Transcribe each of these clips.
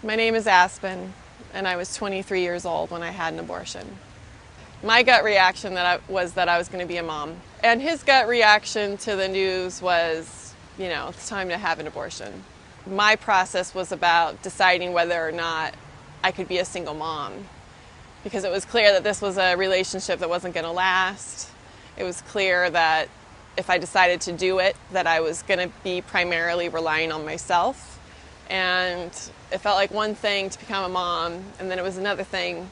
My name is Aspen, and I was 23 years old when I had an abortion. My gut reaction was that I was going to be a mom. And his gut reaction to the news was, it's time to have an abortion. My process was about deciding whether or not I could be a single mom, because it was clear that this was a relationship that wasn't going to last. It was clear that if I decided to do it, that I was going to be primarily relying on myself. And it felt like one thing to become a mom, and then it was another thing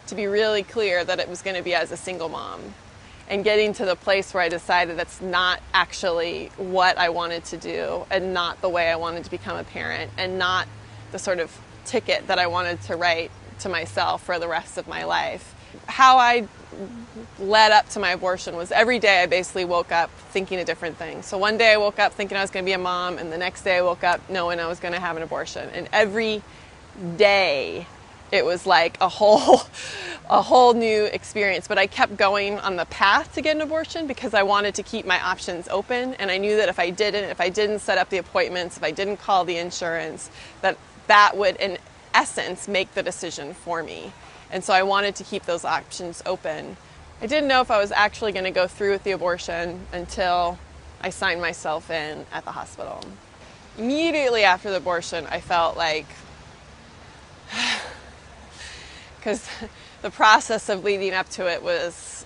to be really clear that it was going to be as a single mom. And getting to the place where I decided that's not actually what I wanted to do, and not the way I wanted to become a parent, and not the sort of ticket that I wanted to write to myself for the rest of my life. How I led up to my abortion was every day I basically woke up thinking a different thing. So one day I woke up thinking I was going to be a mom, and the next day I woke up knowing I was going to have an abortion. And every day it was like a whole new experience. But I kept going on the path to get an abortion because I wanted to keep my options open. And I knew that if I didn't set up the appointments, if I didn't call the insurance, that would, in essence, make the decision for me. And so I wanted to keep those options open. I didn't know if I was actually going to go through with the abortion until I signed myself in at the hospital. Immediately after the abortion, I felt like, because the process of leading up to it was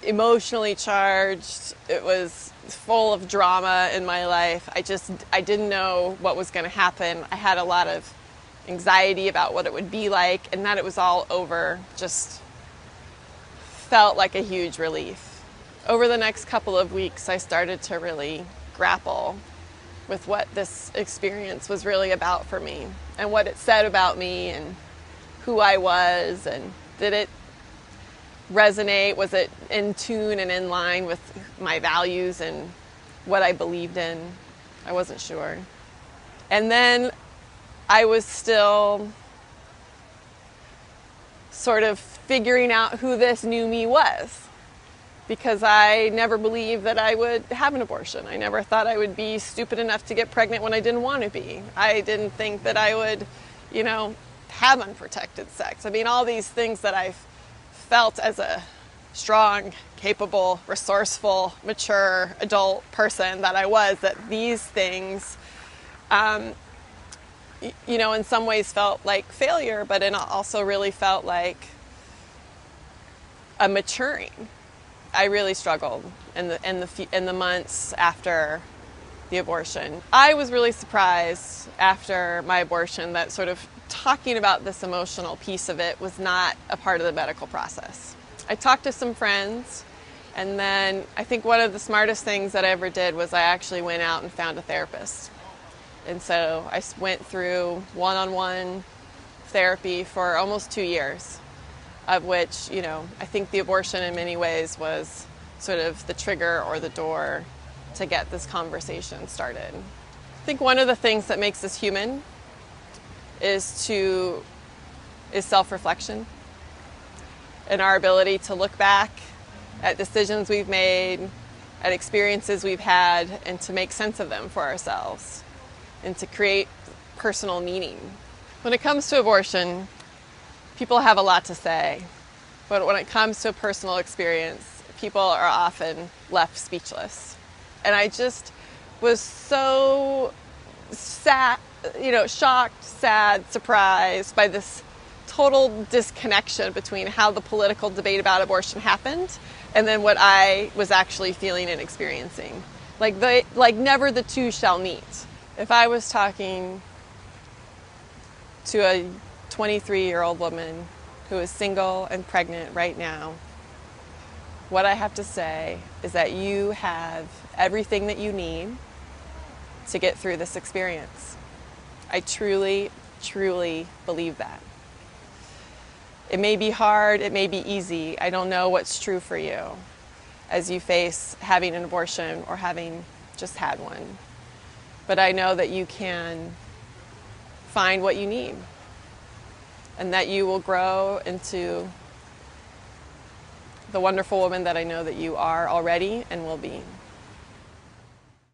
emotionally charged. It was full of drama in my life. I didn't know what was going to happen. I had a lot of anxiety about what it would be like, and that it was all over just felt like a huge relief. Over the next couple of weeks, I started to really grapple with what this experience was really about for me, and what it said about me, and who I was, and did it resonate? Was it in tune and in line with my values and what I believed in? I wasn't sure. And then I was still sort of figuring out who this new me was, because I never believed that I would have an abortion. I never thought I would be stupid enough to get pregnant when I didn't want to be. I didn't think that I would, have unprotected sex. I mean, all these things that I've felt as a strong, capable, resourceful, mature adult person that I was, that these things, in some ways felt like failure, but it also really felt like a maturing. I really struggled in the months after the abortion. I was really surprised after my abortion that sort of talking about this emotional piece of it was not a part of the medical process. I talked to some friends, and then I think one of the smartest things that I ever did was I actually went out and found a therapist. And so I went through one-on-one therapy for almost 2 years, of which, I think the abortion in many ways was sort of the trigger or the door to get this conversation started. I think one of the things that makes us human is self-reflection, and our ability to look back at decisions we've made, at experiences we've had, and to make sense of them for ourselves, and to create personal meaning. When it comes to abortion, people have a lot to say, but when it comes to a personal experience, people are often left speechless. And I just was so sad, shocked, sad, surprised by this total disconnection between how the political debate about abortion happened and then what I was actually feeling and experiencing. Like never the two shall meet. If I was talking to a 23-year-old woman who is single and pregnant right now, what I have to say is that you have everything that you need to get through this experience. I truly, truly believe that. It may be hard, it may be easy. I don't know what's true for you as you face having an abortion or having just had one. But I know that you can find what you need, and that you will grow into the wonderful woman that I know that you are already and will be.